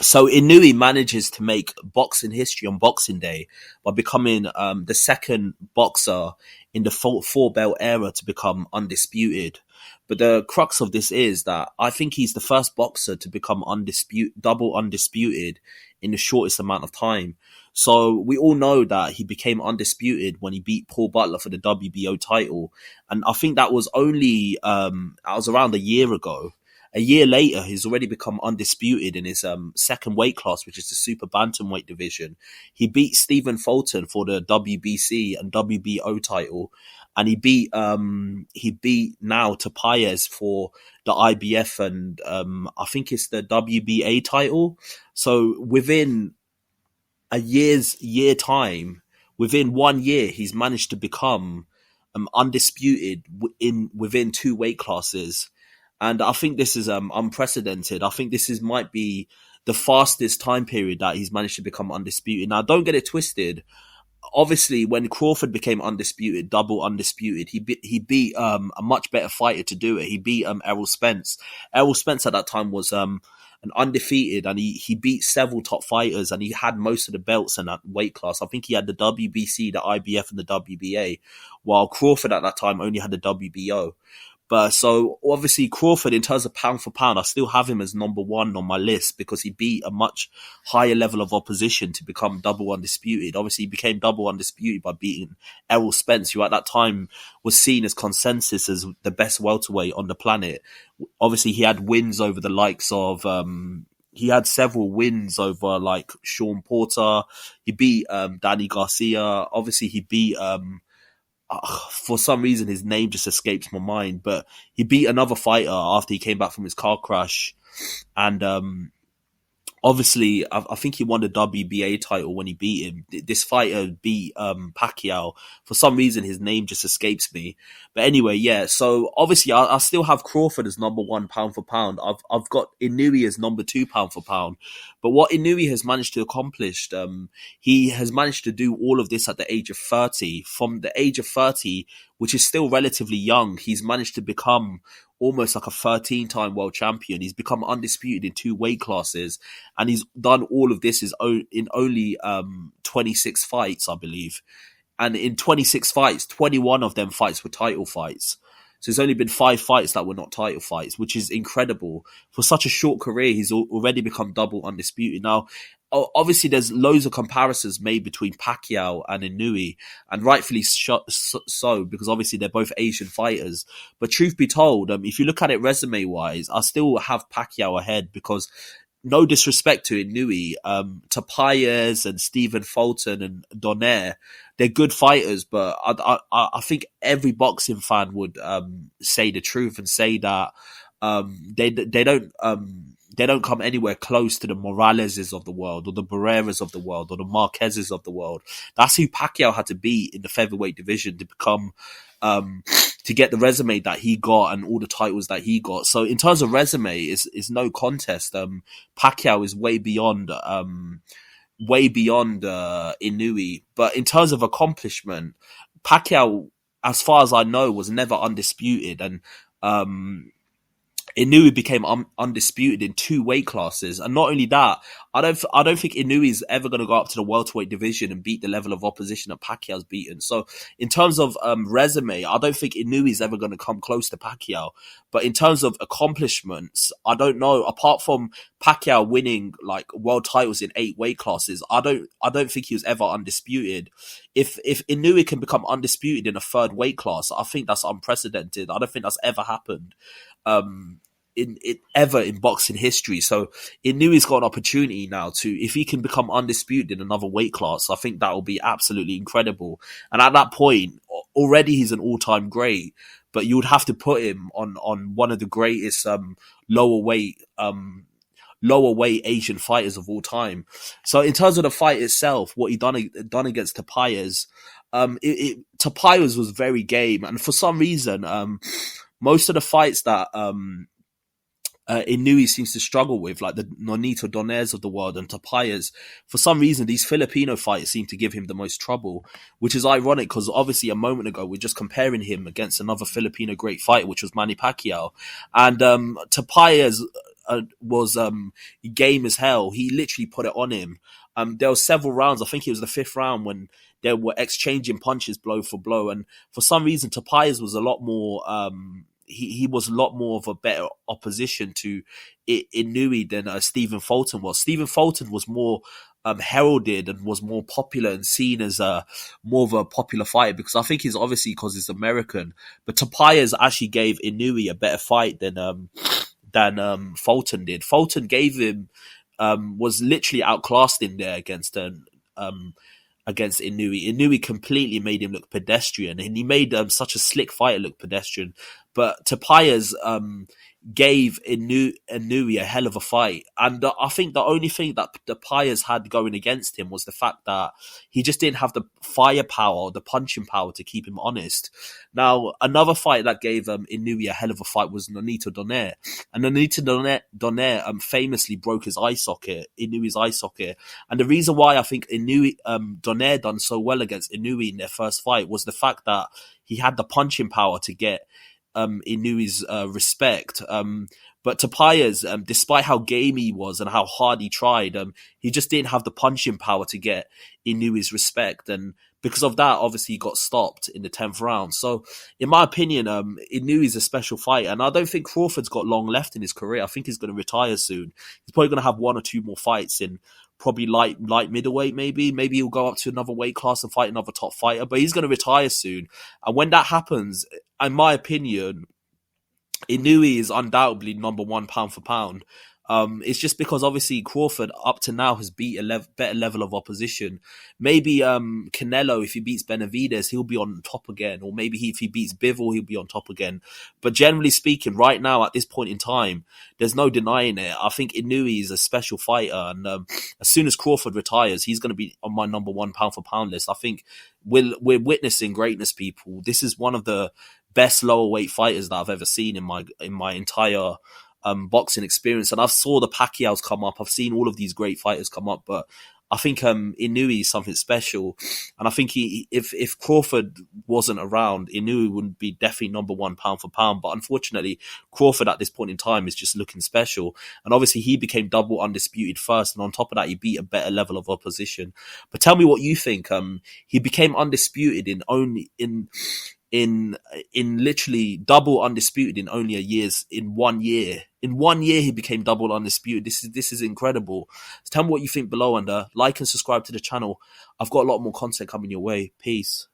So Inoue manages to make boxing history on Boxing Day by becoming the second boxer in the four belt era to become undisputed. But the crux of this is that I think he's the first boxer to become double undisputed in the shortest amount of time. So we all know that he became undisputed when he beat Paul Butler for the WBO title. And I think that was only, that was around a year ago. A year later, he's already become undisputed in his second weight class, which is the super bantamweight division. He beat Stephen Fulton for the WBC and WBO title, and he beat now Tapayez for the IBF and I think it's the WBA title. So within a year time, within 1 year, he's managed to become undisputed within two weight classes. And I think this is unprecedented. I think might be the fastest time period that he's managed to become undisputed. Now, don't get it twisted. Obviously, when Crawford became undisputed, double undisputed, he beat a much better fighter to do it. He beat Errol Spence. Errol Spence at that time was an undefeated, and he beat several top fighters, and he had most of the belts in that weight class. I think he had the WBC, the IBF, and the WBA, while Crawford at that time only had the WBO. But so obviously Crawford, in terms of pound for pound, I still have him as number one on my list because he beat a much higher level of opposition to become double undisputed. Obviously, he became double undisputed by beating Errol Spence, who at that time was seen as consensus as the best welterweight on the planet. Obviously, he had wins over the likes of, he had several wins over like Sean Porter. He beat Danny Garcia. Obviously, he beat for some reason his name just escapes my mind, but he beat another fighter after he came back from his car crash, and obviously I think he won the WBA title when he beat him. This fighter beat Pacquiao. For some reason his name just escapes me, but anyway, yeah. So obviously I still have Crawford as number one pound for pound. I've got Inoue as number two pound for pound. But what Inoue has managed to accomplish, he has managed to do all of this at the age of 30. From the age of 30, which is still relatively young, he's managed to become almost like a 13-time world champion. He's become undisputed in two weight classes, and he's done all of this in only 26 fights, I believe. And in 26 fights, 21 of them fights were title fights. So there's only been 5 fights that were not title fights, which is incredible. For such a short career, he's already become double undisputed. Now, obviously, there's loads of comparisons made between Pacquiao and Inoue, and rightfully so, because obviously they're both Asian fighters. But truth be told, if you look at it resume-wise, I still have Pacquiao ahead because, no disrespect to Inoue, Tapayez and Stephen Fulton and Donaire, they're good fighters, but I think every boxing fan would say the truth and say that they don't come anywhere close to the Moraleses of the world, or the Barreras of the world, or the Marquezes of the world. That's who Pacquiao had to beat in the featherweight division to become, to get the resume that he got and all the titles that he got. So in terms of resume, is no contest. Pacquiao is way beyond Inoue. But in terms of accomplishment, Pacquiao, as far as I know, was never undisputed, and Inoue became undisputed in two weight classes. And not only that, I don't think Inoue is ever going to go up to the welterweight division and beat the level of opposition that Pacquiao's beaten. So in terms of resume, I don't think Inoue is ever going to come close to Pacquiao. But in terms of accomplishments, I don't know. Apart from Pacquiao winning like world titles in 8 weight classes, I don't think he was ever undisputed. If Inoue can become undisputed in a third weight class, I think that's unprecedented. I don't think that's ever happened ever in boxing history. So Inoue's got an opportunity now to, if he can become undisputed in another weight class, I think that will be absolutely incredible. And at that point, already he's an all-time great, but you would have to put him on one of the greatest lower weight Asian fighters of all time. So in terms of the fight itself, what he done against Tapayez, Tapayez was very game, and for some reason, most of the fights that Inoue seems to struggle with, like the Nonito Donairs of the world and Tapayez, for some reason these Filipino fights seem to give him the most trouble, which is ironic because obviously a moment ago we're just comparing him against another Filipino great fighter, which was Manny Pacquiao, and Tapayez game as hell. He literally put it on him. There were several rounds. I think it was the fifth round when they were exchanging punches blow for blow, and for some reason, Tobias was a lot more. He was a lot more of a better opposition to Inoue than Stephen Fulton was. Stephen Fulton was more heralded and was more popular and seen as more of a popular fighter because I think he's obviously because he's American. But Tobias actually gave Inoue a better fight than Fulton did. Fulton gave him was literally outclassed in there against Inoue. Inoue completely made him look pedestrian, and he made such a slick fighter look pedestrian. But Tobias gave Inoue a hell of a fight, and I think the only thing that Tobias had going against him was the fact that he just didn't have the firepower or the punching power to keep him honest. Now, another fight that gave Inoue a hell of a fight was Nonito Donaire, and Nonito Donaire famously broke his eye socket, Inoue's eye socket, and the reason why I think Donaire done so well against Inoue in their first fight was the fact that he had the punching power to get Inoue's respect. But Tobias, despite how gamey he was and how hard he tried, he just didn't have the punching power to get Inoue's respect. And because of that, obviously, he got stopped in the 10th round. So, in my opinion, Inoue is a special fighter. And I don't think Crawford's got long left in his career. I think he's going to retire soon. He's probably going to have one or two more fights in probably light middleweight, maybe. Maybe he'll go up to another weight class and fight another top fighter. But he's going to retire soon. And when that happens, in my opinion, Inoue is undoubtedly number one pound for pound. It's just because obviously Crawford up to now has beat a better level of opposition. Maybe Canelo, if he beats Benavidez, he'll be on top again. Or maybe if he beats Bivol, he'll be on top again. But generally speaking, right now at this point in time, there's no denying it. I think Inoue is a special fighter. And as soon as Crawford retires, he's going to be on my number one pound for pound list. I think we're witnessing greatness, people. This is one of the best lower weight fighters that I've ever seen in my entire boxing experience. And I've saw the Pacquiaos come up. I've seen all of these great fighters come up, but I think Inoue is something special. And I think if Crawford wasn't around, Inoue would be definitely number one pound for pound. But unfortunately, Crawford at this point in time is just looking special. And obviously he became double undisputed first. And on top of that, he beat a better level of opposition. But tell me what you think. He became undisputed in literally double undisputed in only in 1 year. In 1 year, he became double undisputed. This is incredible. So tell me what you think below, and like and subscribe to the channel. I've got a lot more content coming your way. Peace.